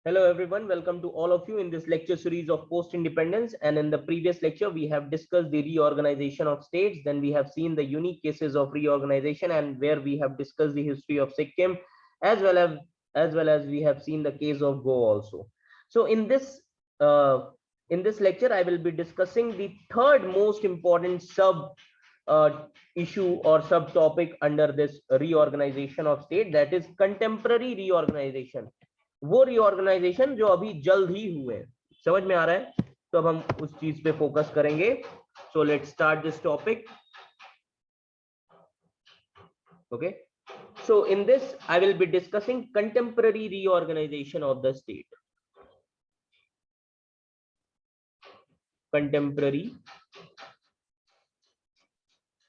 Hello everyone, welcome to all of you in this lecture series of post-independence. And in the previous lecture, we have discussed the reorganization of states. Then we have seen the unique cases of reorganization and where we have discussed the history of Sikkim, as well as we have seen the case of Goa also. So uh, in this lecture, I will be discussing the third most important issue or subtopic under this reorganization of state, that is contemporary reorganization. वो reorganisation जो अभी जल्द ही हुए हैं। समझ में आ रहा है? तो अब हम उस चीज पे फोकस करेंगे। So let's start this topic. Okay, so in this I will be discussing contemporary reorganization of the state. Contemporary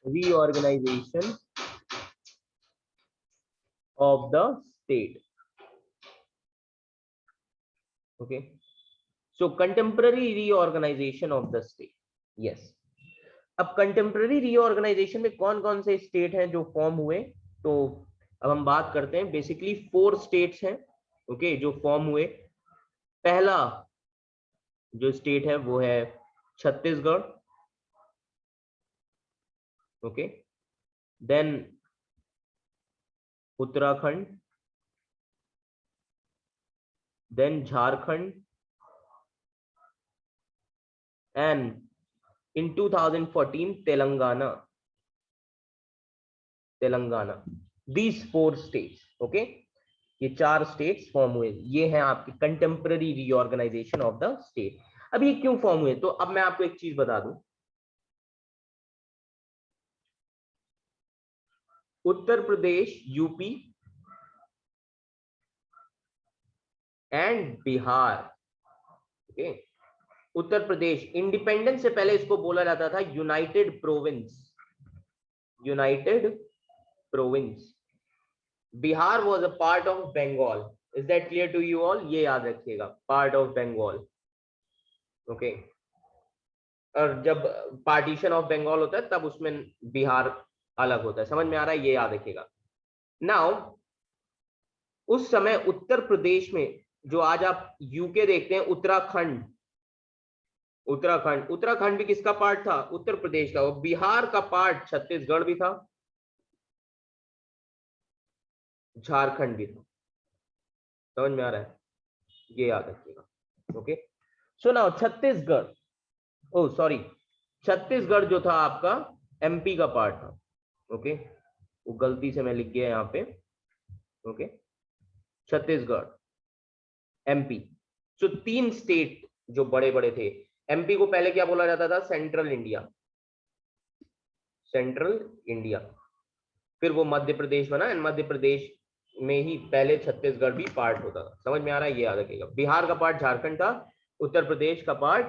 reorganization of the state. Okay, so contemporary reorganization of the state. Yes, अब contemporary reorganisation में कौन कौन से state हैं जो form हुए? तो अब हम बात करते हैं। बेसिकली 4 स्टेट्स हैं, ओके, जो फॉर्म हुए। पहला जो स्टेट है वो है Chhattisgarh, okay, then Uttarakhand, then Jharkhand, and in 2014 telangana. These 4 states, okay, ये 4 states फॉर्म हुए। ये हैं आपके contemporary reorganisation of the state. अब ये क्यों फॉर्म हुए? तो अब मैं आपको एक चीज बता दूं, Uttar Pradesh, UP and Bihar, okay, Uttar Pradesh independence से पहले इसको बोला जाता था United Province, United Province. Bihar was a part of Bengal. Is that clear to you all? ये याद रखिएगा, पार्ट ऑफ बंगाल, ओके। और जब पार्टीशन ऑफ बंगाल होता है तब उसमें बिहार अलग होता है। समझ में आ रहा है? ये याद रखिएगा। नाउ उस समय उत्तर प्रदेश में, जो आज आप यूके देखते हैं, उत्तराखंड, उत्तराखंड भी किसका पार्ट था? उत्तर प्रदेश का। और बिहार का पार्ट छत्तीसगढ़ भी था, झारखंड भी था। समझ में आ रहा है? ये याद रखिएगा, ओके। सो नाउ छत्तीसगढ़, ओ सॉरी, छत्तीसगढ़ जो था आपका एमपी का पार्ट था, ओके, वो गलती से मैं लिख गया यहाँ पे, ओके, छत्तीसगढ़, एमपी। सो 3 स्टेट जो बड़े बड़े थे। एमपी को पहले क्या बोला जाता था? Central India, central India. फिर वो मध्य प्रदेश बना, एंड मध्य प्रदेश में ही पहले छत्तीसगढ़ भी पार्ट होता था। समझ में आ रहा है? ये याद रखिएगा। बिहार का पार्ट झारखंड था, उत्तर प्रदेश का पार्ट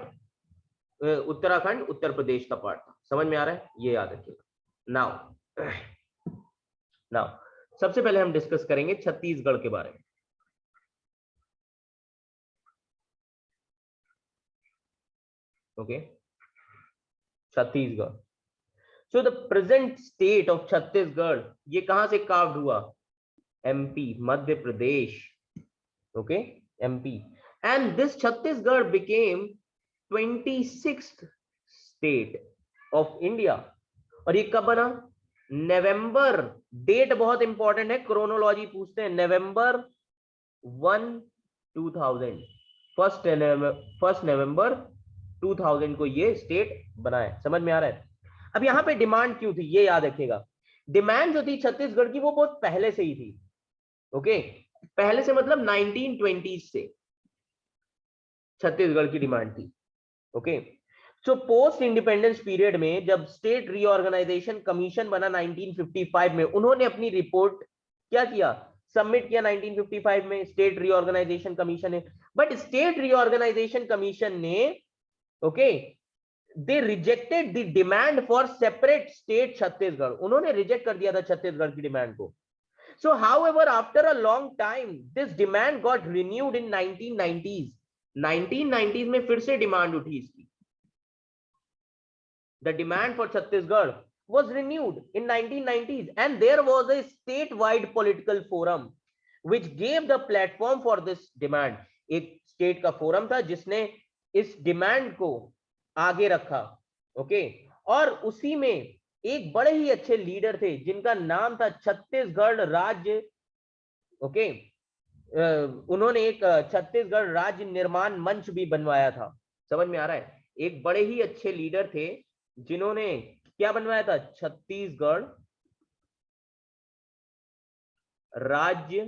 उत्तराखंड उत्तर प्रदेश का पार्ट था। समझ में आ रहा है? ये याद रखिएगा। नाउ सबसे पहले हम डिस्कस करेंगे छत्तीसगढ़ के बारे में, okay. Chhattisgarh, so the present state of Chhattisgarh, ये कहां से कार्व्ड हुआ? MP, Madhya Pradesh, okay, MP. And this Chhattisgarh became 26th state of India. और ये कब बना? नवंबर, डेट बहुत इंपॉर्टेंट है, क्रोनोलॉजी पूछते हैं। नवंबर 1 2000, फर्स्ट नवंबर 2000 को ये स्टेट बना है। समझ में आ रहा है? अब यहां पे डिमांड क्यों थी ये याद रखिएगा। डिमांड जो थी छत्तीसगढ़ की वो बहुत पहले से ही थी, ओके। पहले से मतलब 1920s से छत्तीसगढ़ की डिमांड थी, okay. So post independence period में जब स्टेट रीऑर्गेनाइजेशन कमीशन बना 1955 में, उन्होंने अपनी रिपोर्ट क्या किया? सबमिट किया 1955 में स्टेट रीऑर्गेनाइजेशन कमीशन ने। बट स्टेट रीऑर्गेनाइजेशन कमीशन ने, okay, they rejected the demand for separate state Chhattisgarh. उन्होंने रिजेक्ट कर दिया था छत्तीसगढ़ की डिमांड को। So however, after a long time, this demand got renewed in 1990s. 1990s में फिर से डिमांड उठी इसकी। The demand for Chhattisgarh was renewed in 1990s, and there was a statewide political forum which gave the platform for this demand. एक state का forum था जिसने इस डिमांड को आगे रखा। ओके, और उसी में एक बड़े ही अच्छे लीडर थे जिनका नाम था छत्तीसगढ़ राज्य। ओके, उन्होंने एक छत्तीसगढ़ राज्य निर्माण मंच भी बनवाया था। समझ में आ रहा है? एक बड़े ही अच्छे लीडर थे जिन्होंने क्या बनवाया था? छत्तीसगढ़ राज्य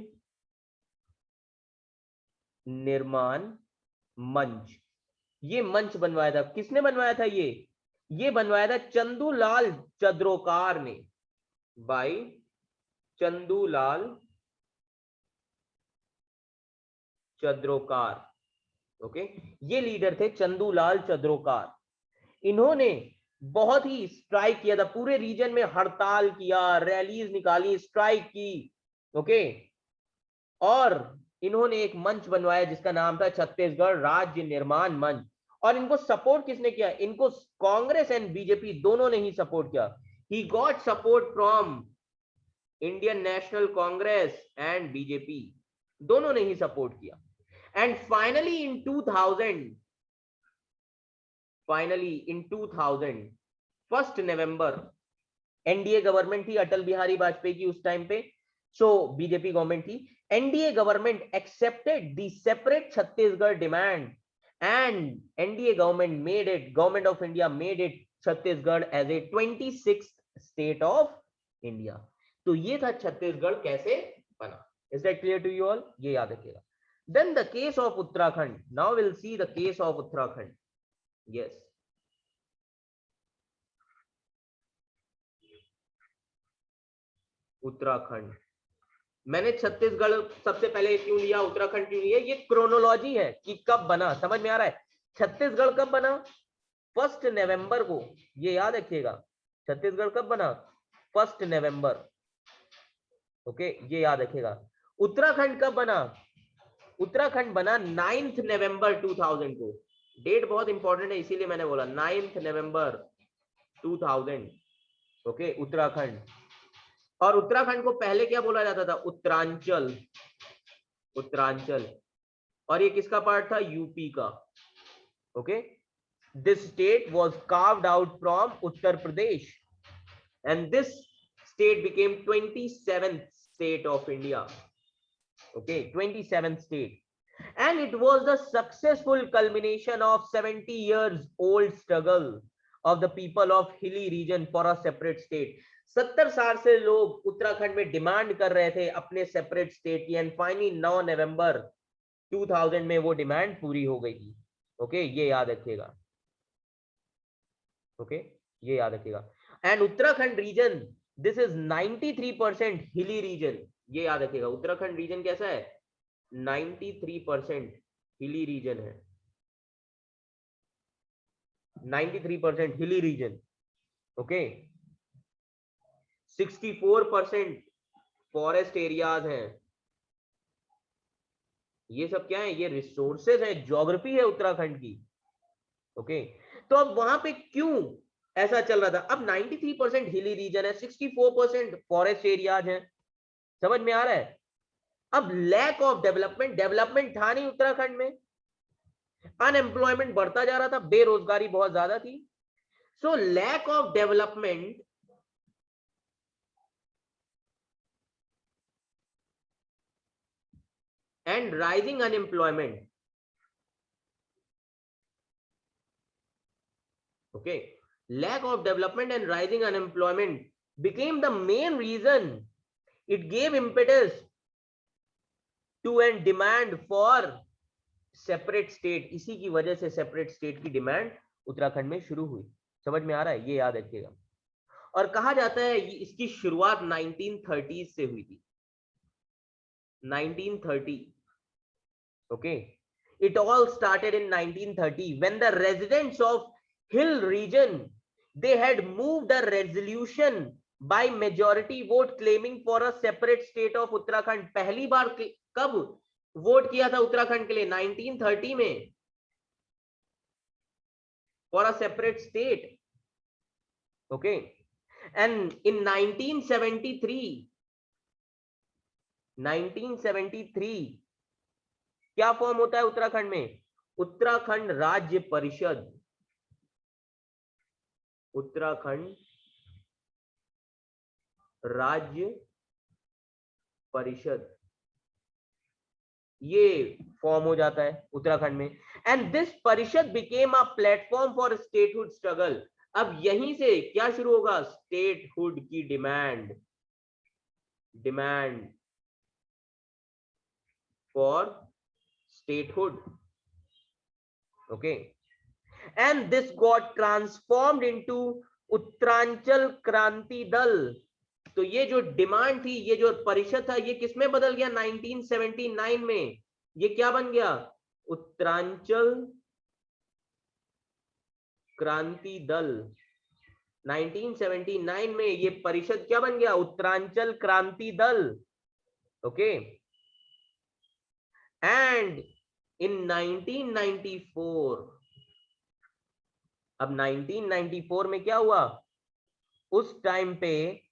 निर्माण मंच। ये मंच बनवाया था, किसने बनवाया था? ये बनवाया था चंदूलाल चद्रोकार ने, बाई चंदूलाल चद्रोकार। ओके, ये लीडर थे चंदूलाल चद्रोकार। इन्होंने बहुत ही स्ट्राइक किया था, पूरे रीजन में हड़ताल किया, रैलीज निकाली, स्ट्राइक की। ओके, और इन्होंने एक मंच बनवाया जिसका नाम था छत्तीसगढ़ राज्य निर्माण मंच। और इनको सपोर्ट किसने किया? इनको कांग्रेस एंड बीजेपी दोनों ने ही सपोर्ट किया। He got support from Indian National Congress and BJP, दोनों ने ही सपोर्ट किया। And finally in 2000 1 November, NDA government थी अटल बिहारी वाजपेयी की उस टाइम पे, सो बीजेपी गवर्नमेंट थी। NDA government accepted the separate Chhattisgarh demand and NDA government of India made it Chhattisgarh as a 26th state of India. तो ये था छत्तीसगढ़ कैसे बना। Is that clear to you all? ये याद रखिएगा। Then the case of Uttarakhand, now will see the case of Uttarakhand. Yes, Uttarakhand. मैंने छत्तीसगढ़ सबसे पहले क्यों लिया, उत्तराखंड क्यों लिया? ये क्रोनोलॉजी है कि कब बना, समझ में आ रहा है? छत्तीसगढ़ कब बना? 1 नवंबर को, ये याद रखिएगा। छत्तीसगढ़ कब बना? 1 नवंबर। ओके, ये याद रखिएगा। उत्तराखंड कब बना? उत्तराखंड बना 9 नवंबर 2000 को। डेट बहुत इंपॉर्टेंट है, इसीलिए मैंने बोला 9 नवंबर 2000। ओके, उत्तराखंड। और उत्तराखंड को पहले क्या बोला जाता था? उत्तरांचल। उत्तरांचल। और ये किसका पार्ट था? यूपी का। Okay, this state was carved out from Uttar Pradesh and this state became 27th state of India. Okay, 27th state. And it was the successful culmination of 70 years old struggle of the people of hilly region for a separate state. 70 साल से लोग उत्तराखंड में demand कर रहे थे अपने separate state की, and finally 9 नवंबर 2000 में वो डिमांड पूरी हो गई थी। ओके, ये याद रखिएगा। ओके, ये याद रखिएगा। And Uttarakhand region, this is 93% hilly reason. ये याद रखिएगा, उत्तराखंड रीजन कैसा है? 93% हिली रीजन है। 93% hilly reason. Okay, 64% forest areas हैं। ये सब क्या है? ये रिसोर्सेज है, ज्योग्राफी है उत्तराखंड की। ओके, तो अब वहां पे क्यों ऐसा चल रहा था? अब 93% हिली रीजन है, 64% फॉरेस्ट एरियाज हैं। समझ में आ रहा है? अब लैक ऑफ डेवलपमेंट था नहीं उत्तराखंड में, अनएम्प्लॉयमेंट बढ़ता जा रहा था, बेरोजगारी बहुत ज्यादा थी। So lack of development and rising unemployment, okay, lack of development and rising unemployment became the main reason. It gave impetus to and demand for separate state. इसी की वजह से सेपरेट स्टेट की डिमांड उत्तराखंड में शुरू हुई। समझ में आ रहा है? ये याद रखिएगा। और कहा जाता है इसकी शुरुआत 1930 से हुई थी। 1930। okay, it all started in 1930 when the residents of hill region, they had moved a resolution by majority vote claiming for a separate state of Uttarakhand. पहली बार कब वोट किया था उत्तराखंड के लिए? 1930 में, for a separate state. Okay, and in 1973 क्या form होता है उत्तराखंड में? उत्तराखंड राज्य परिषद, उत्तराखंड राज्य परिषद, ये फॉर्म हो जाता है उत्तराखंड में। एंड दिस परिषद became a platform for statehood struggle. अब यहीं से क्या शुरू होगा? स्टेटहुड की demand, demand for statehood. Okay, and this got transformed into Uttaranchal Kranti Dal. तो ये जो डिमांड थी, ये जो परिषद था, ये किसमें बदल गया? 1979 में ये क्या बन गया? उत्तरांचल क्रांति दल। 1979 में ये परिषद क्या बन गया? Uttaranchal Kranti Dal. Okay, and in 1994, अब 1994 में क्या हुआ? उस टाइम पे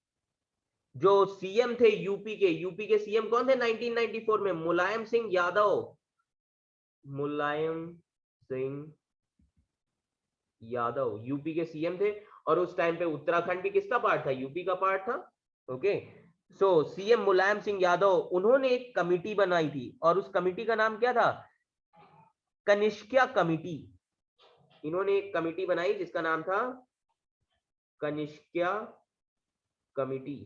जो सीएम थे यूपी के सीएम कौन थे 1994 में? मुलायम सिंह यादव, मुलायम सिंह यादव यूपी के सीएम थे। और उस टाइम पे उत्तराखंड भी किसका पार्ट था? यूपी का पार्ट था। ओके, सो सीएम मुलायम सिंह यादव, उन्होंने एक कमिटी बनाई थी, और उस कमिटी का नाम क्या था? कनिष्का कमिटी। इन्होंने एक कमिटी बनाई जिसका नाम था कनिष्का कमिटी।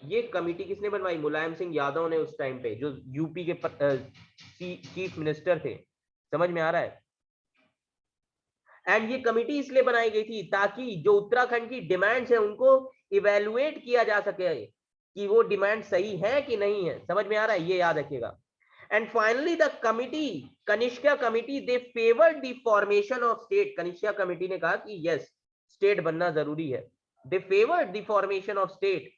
ये कमिटी किसने बनवाई? मुलायम सिंह यादव ने, उस टाइम पे जो यूपी के चीफ मिनिस्टर थे। समझ में आ रहा है? एंड ये कमिटी इसलिए बनाई गई थी ताकि जो उत्तराखंड की डिमांड्स है उनको इवेलुएट किया जा सके कि वो डिमांड सही है कि नहीं है। समझ में आ रहा है? ये याद रखिएगा। And finally the committee, Kanishka committee, they favoured the formation of state. Kanishka committee ने कहा कि यस, स्टेट बनना जरूरी है। They favoured the formation of state,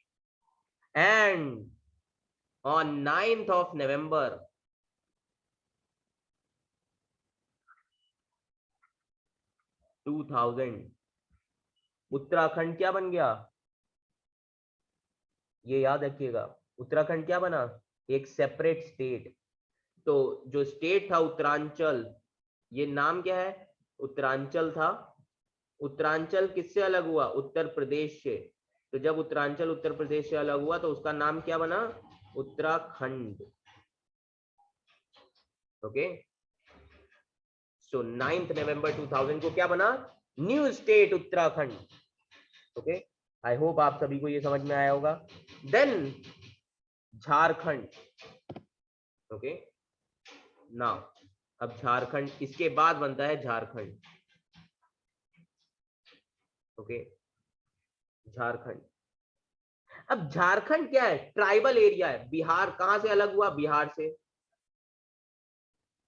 and on 9th of November 2000 Uttarakhand क्या बन गया? ये याद रखिएगा, उत्तराखंड क्या बना? एक सेपरेट स्टेट। तो जो स्टेट था उत्तरांचल, ये नाम क्या है? उत्तरांचल था। उत्तरांचल किससे अलग हुआ? उत्तर प्रदेश से। तो जब उत्तरांचल उत्तर प्रदेश से अलग हुआ तो उसका नाम क्या बना? उत्तराखंड। ओके, सो 9th November 2000 को क्या बना? New state Uttarakhand. Okay, I hope आप सभी को ये समझ में आया होगा। देन झारखंड। ओके, नाउ अब झारखंड, इसके बाद बनता है झारखंड। ओके, झारखंड। अब झारखंड क्या है? ट्राइबल एरिया है। बिहार कहां से अलग हुआ? बिहार से।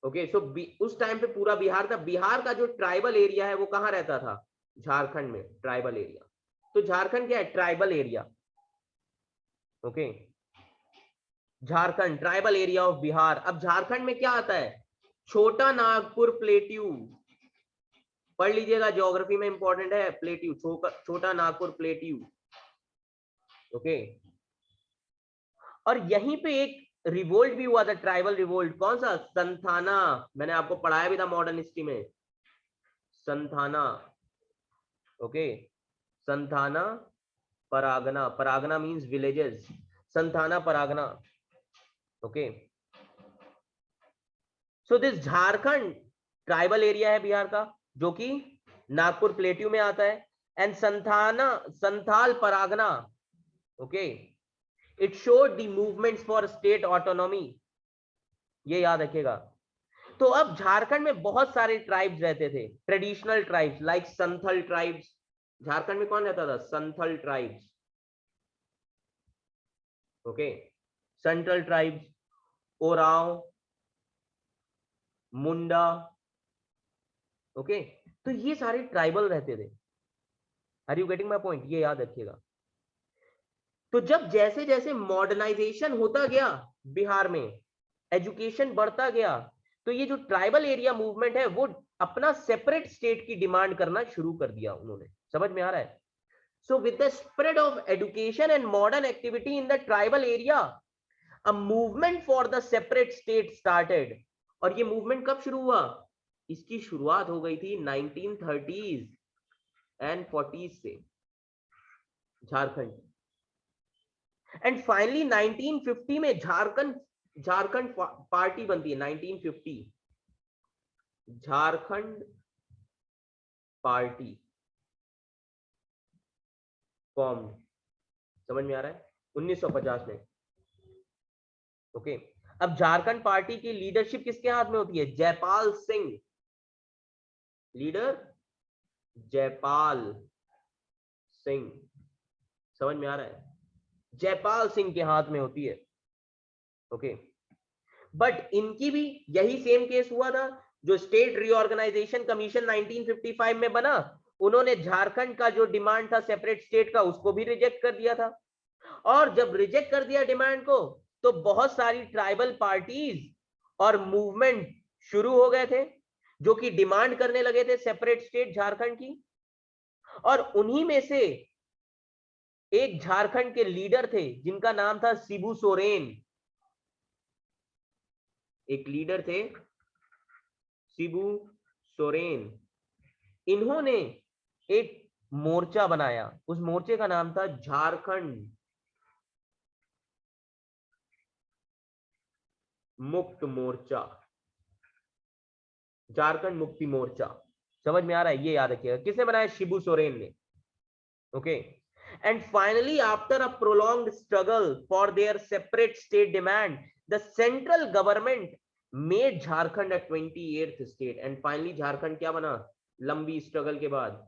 ओके, सो उस टाइम पे पूरा बिहार था। बिहार का जो ट्राइबल एरिया है वो कहां रहता था? झारखंड में, ट्राइबल एरिया। तो झारखंड क्या है? Tribal area. Okay, Jharkhand tribal area of Bihar. अब झारखंड में क्या आता है? छोटा नागपुर प्लेट्यू। पढ़ लीजिएगा, ज्योग्राफी में इंपॉर्टेंट है प्लेट्यू, छोटा नागपुर प्लेट्यू। ओके, और यहीं पे एक रिवोल्ट भी हुआ था, ट्राइबल रिवोल्ट। कौन सा? संथाना। मैंने आपको पढ़ाया भी था मॉडर्न हिस्ट्री में, Santhana. Okay, Santhana Pargana, Pargana means villages, Santhana Pargana. Okay, so this Jharkhand tribal area है बिहार का, जो कि नागपुर प्लेट्यू में आता है। And Santhana, Santhal Pargana. Okay, it showed the movements for state autonomy. ये याद रखिएगा। तो अब झारखंड में बहुत सारे ट्राइब्स रहते थे, traditional tribes like Santhal tribes. Jharkhand में कौन रहता था? Santhal tribes. Okay, Santhal tribes, Oraon, Munda. Okay, तो ये सारे ट्राइबल रहते थे। Are you getting my point? ये याद रखिएगा। तो जब जैसे जैसे मॉडर्नाइजेशन होता गया बिहार में, एजुकेशन बढ़ता गया, तो ये जो ट्राइबल एरिया मूवमेंट है वो अपना सेपरेट स्टेट की डिमांड करना शुरू कर दिया उन्होंने। समझ में आ रहा है? So with the spread of education and modern activity in the tribal area, a movement for the separate state started. और ये मूवमेंट कब शुरू हुआ? इसकी शुरुआत हो गई थी 1930s एंड 40s से, झारखंड। एंड फाइनली 1950 में झारखंड पार्टी बनती है। 1950 झारखंड पार्टी फॉर्म, समझ में आ रहा है? 1950 में। ओके, अब झारखंड पार्टी की लीडरशिप किसके हाथ में होती है? जयपाल सिंह, लीडर जयपाल सिंह, समझ में आ रहा है? जयपाल सिंह के हाथ में होती है। ओके, बट इनकी भी यही सेम केस हुआ था। जो स्टेट रीऑर्गेनाइजेशन कमीशन 1955 में बना, उन्होंने झारखंड का जो डिमांड था सेपरेट स्टेट का, उसको भी रिजेक्ट कर दिया था। और जब रिजेक्ट कर दिया डिमांड को, तो बहुत सारी ट्राइबल पार्टीज और मूवमेंट शुरू हो गए थे जो कि डिमांड करने लगे थे सेपरेट स्टेट झारखंड की। और उन्हीं में से एक झारखंड के लीडर थे जिनका नाम था शिबू सोरेन। एक लीडर थे शिबू सोरेन। इन्होंने एक मोर्चा बनाया, उस मोर्चे का नाम था झारखंड मुक्त मोर्चा, झारखंड मुक्ति मोर्चा। समझ में आ रहा है? ये याद रखिएगा, किसने बनाया? शिबू सोरेन ने। Okay, and finally after a prolonged struggle for their separate state demand, the central government made Jharkhand a 28th state, and finally Jharkhand क्या बना? लंबी स्ट्रगल के बाद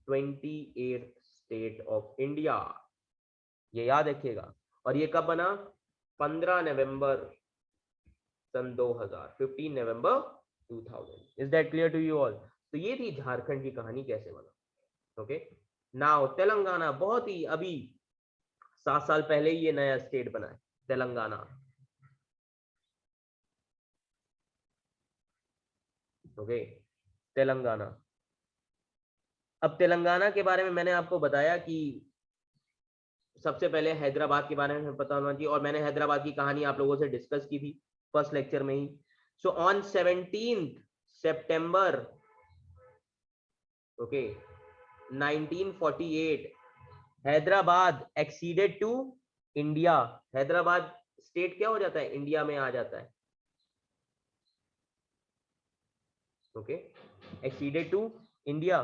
28th स्टेट ऑफ इंडिया, ये याद रखिएगा। और ये कब बना? 15 नवंबर सन 2000, 15 नवंबर 2000। Is that clear to you all? तो ये थी झारखंड की कहानी कैसे बना। ओके, नाउ तेलंगाना, बहुत ही अभी 7 साल पहले ही ये नया स्टेट बना है, तेलंगाना। ओके, तेलंगाना। अब तेलंगाना के बारे में मैंने आपको बताया कि सबसे पहले हैदराबाद के बारे में पता होना चाहिए, और मैंने हैदराबाद की कहानी आप लोगों से डिस्कस की थी फर्स्ट लेक्चर में ही। So on 17 September, okay, 1948 Hyderabad acceded to India. Hyderabad state क्या हो जाता है? इंडिया में आ जाता है। Okay, acceded to India,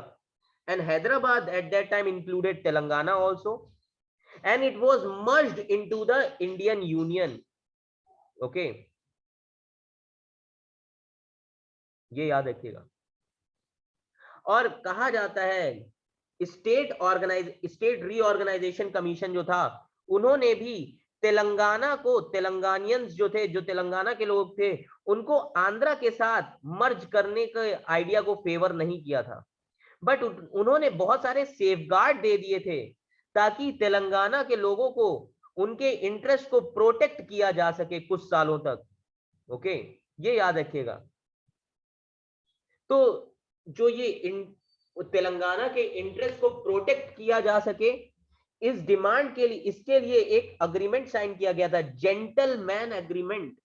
and Hyderabad at that time included Telangana also, and it was merged into the Indian Union. Okay, ये याद रखिएगा। और कहा जाता है स्टेट रीऑर्गेनाइजेशन कमीशन जो था, उन्होंने भी तेलंगाना को, तेलंगानियंस जो थे, जो तेलंगाना के लोग थे, उनको आंध्रा के साथ मर्ज करने के आइडिया को फेवर नहीं किया था। बट उन्होंने बहुत सारे सेफगार्ड दे दिए थे ताकि तेलंगाना के लोगों को, उनके इंटरेस्ट को प्रोटेक्ट किया जा सके कुछ सालों तक। ओके, ये याद रखिएगा। तो जो ये तेलंगाना के इंटरेस्ट को प्रोटेक्ट किया जा सके, इस डिमांड के लिए, इसके लिए एक अग्रीमेंट साइन किया गया था, जेंटलमैन एग्रीमेंट।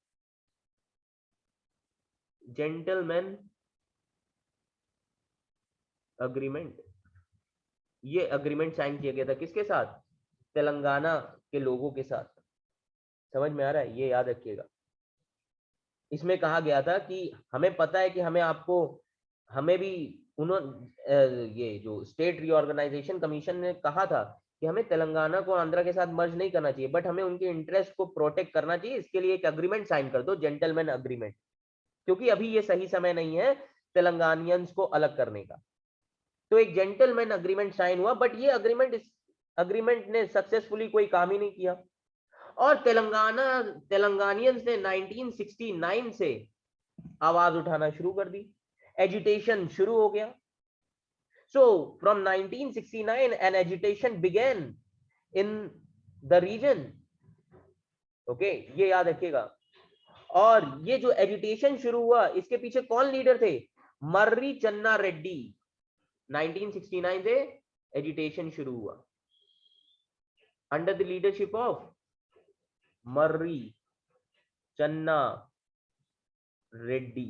जेंटलमैन अग्रीमेंट, ये अग्रीमेंट साइन किया गया था किसके साथ? तेलंगाना के लोगों के साथ। समझ में आ रहा है? ये याद रखिएगा। इसमें कहा गया था कि हमें पता है कि हमें भी ये जो स्टेट रीऑर्गेनाइजेशन कमीशन ने कहा था कि हमें तेलंगाना को आंध्रा के साथ मर्ज नहीं करना चाहिए, बट हमें उनके इंटरेस्ट को प्रोटेक्ट करना चाहिए, इसके लिए एक अग्रीमेंट साइन कर दो, जेंटलमैन अग्रीमेंट, क्योंकि अभी ये सही समय नहीं है तेलंगानियंस को अलग करने का। तो एक जेंटलमैन अग्रीमेंट साइन हुआ, बट ये अग्रीमेंट ने सक्सेसफुली कोई काम ही नहीं किया। और तेलंगानियंस ने 1969 से आवाज उठाना शुरू कर दी, एजिटेशन शुरू हो गया। So from 1969 an agitation began in the region. Okay, ये याद रखिएगा। और ये जो एजिटेशन शुरू हुआ, इसके पीछे कौन लीडर थे? मर्री चन्ना रेड्डी। 1969 से एजिटेशन शुरू हुआ under the leadership of Murray चन्ना रेड्डी,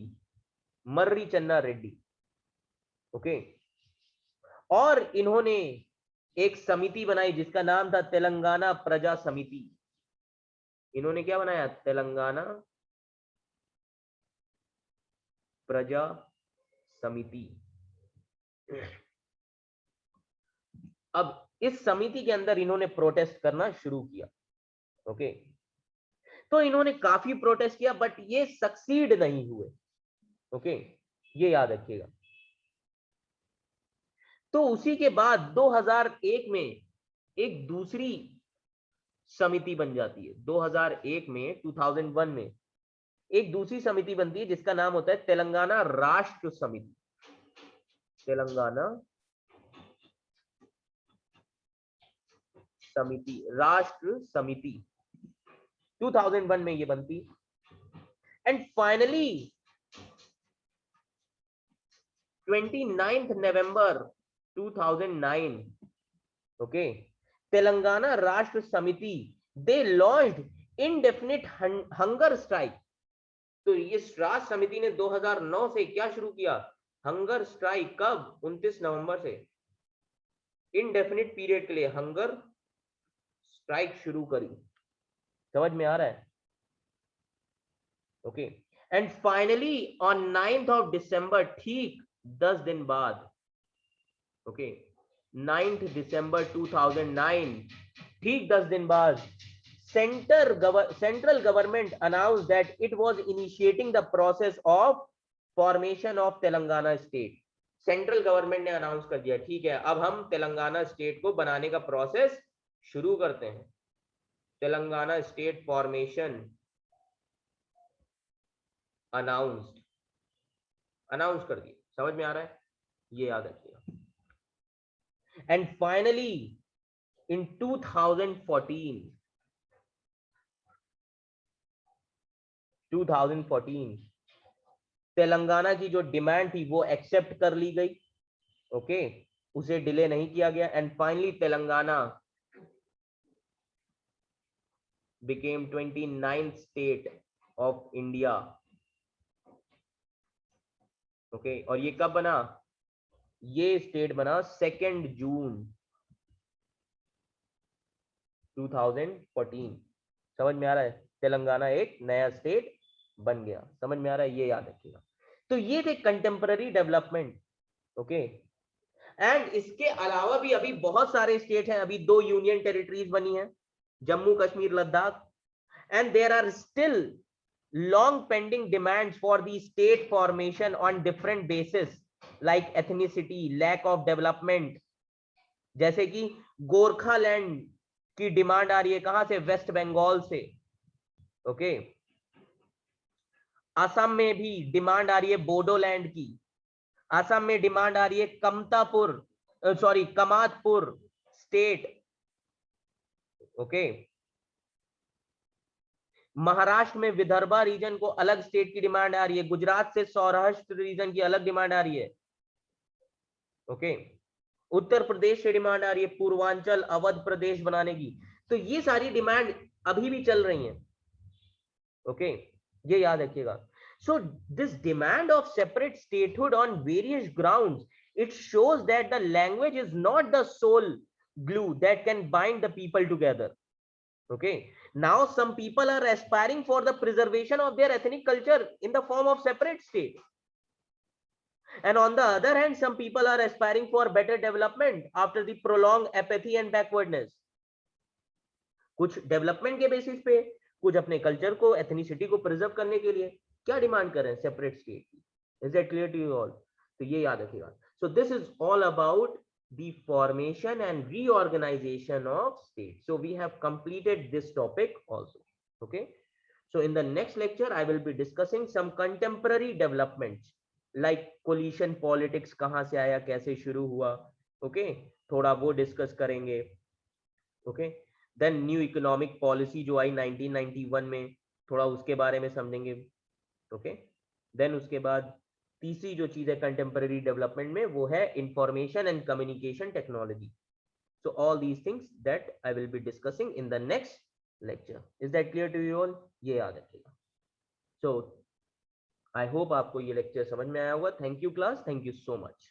मर्री चन्ना रेड्डी। ओके, और इन्होंने एक समिति बनाई जिसका नाम था तेलंगाना प्रजा समिति। इन्होंने क्या बनाया? तेलंगाना प्रजा समिति। अब इस समिति के अंदर इन्होंने प्रोटेस्ट करना शुरू किया। ओके, तो इन्होंने काफी प्रोटेस्ट किया बट ये सक्सीड नहीं हुए। ओके, ये याद रखिएगा। तो उसी के बाद 2001 में एक दूसरी समिति बन जाती है। 2001 में 2001 में एक दूसरी समिति बनती है जिसका नाम होता है तेलंगाना राष्ट्र समिति। तेलंगाना समिति, राष्ट्र समिति 2001 में ये बनती। And finally 29 November 2009, okay, Telangana राष्ट्र समिति दे लॉन्च्ड इंडेफिनिट हंगर स्ट्राइक। तो इस राष्ट्र समिति ने 2009 से क्या शुरू किया? Hunger strike. कब? 29 नवंबर से इनडेफिनिट पीरियड के लिए हंगर स्ट्राइक शुरू करी। समझ में आ रहा है? Okay, and finally on 9th of December, ठीक 10 दिन बाद, ओके, 9th दिसंबर 2009, ठीक 10 दिन बाद, central government announced that it was initiating the process of formation of Telangana state. Central government ने अनाउंस कर दिया, ठीक है, अब हम तेलंगाना स्टेट को बनाने का प्रोसेस शुरू करते हैं। Telangana state formation announced, announce कर दिया। समझ में आ रहा है? ये याद रखिएगा। एंड फाइनली इन 2014 तेलंगाना की जो डिमांड थी वो एक्सेप्ट कर ली गई। ओके, उसे डिले नहीं किया गया। And finally Telangana became 29th state of India। Okay, और ये कब बना? ये स्टेट बना 2 जून 2014। समझ में आ रहा है? तेलंगाना एक नया स्टेट बन गया। समझ में आ रहा है? ये याद रखिएगा। तो ये थे कंटेम्पररी डेवलपमेंट। ओके, एंड इसके अलावा भी अभी बहुत सारे स्टेट हैं। अभी 2 यूनियन टेरिटरीज बनी है, Jammu Kashmir Ladakh, and there are still long pending demands for the state formation on different basis like ethnicity, lack of development। जैसे कि गोरखालैंड की डिमांड आ रही है कहां से? वेस्ट बंगाल से। ओके, असम में भी डिमांड आ रही है बोडोलैंड की। असम में डिमांड आ रही है कमातपुर स्टेट। ओके, महाराष्ट्र में विदर्भा रीजन को अलग स्टेट की डिमांड आ रही है। गुजरात से सौराष्ट्र रीजन की अलग डिमांड आ रही है। ओके, उत्तर प्रदेश से डिमांड आ रही है पूर्वांचल अवध प्रदेश बनाने की। तो ये सारी डिमांड अभी भी चल रही हैं। ओके, ये याद रखिएगा। So this demand of separate statehood on various grounds, it shows that the language is not the sole glue that can bind the people together। okay, now some people are aspiring for the preservation of their ethnic culture in the form of separate state, and on the other hand some people are aspiring for better development after the prolonged apathy and backwardness। कुछ development के basis पे, कुछ अपने culture को, ethnicity को preserve करने के लिए क्या डिमांड कर रहे हैं? सेपरेट स्टेट की। Is that clear to you all? तो ये याद रखिएगा। So this is all about the formation and reorganization of states। so we have completed this topic also। okay, so in the next lecture I will be discussing some contemporary developments like coalition politics कहां से आया, कैसे शुरू हुआ। okay, थोड़ा वो discuss करेंगे। okay, then new economic policy जो आई 1991 में, थोड़ा उसके बारे में समझेंगे। okay, then उसके बाद तीसरी जो चीज है कंटेम्पररी डेवलपमेंट में वो है information and communication technology. So all these things that I will be discussing in the next lecture. Is that clear to you all? ये याद रखिएगा। सो आई होप आपको ये लेक्चर समझ में आया होगा। Thank you class, thank you so much.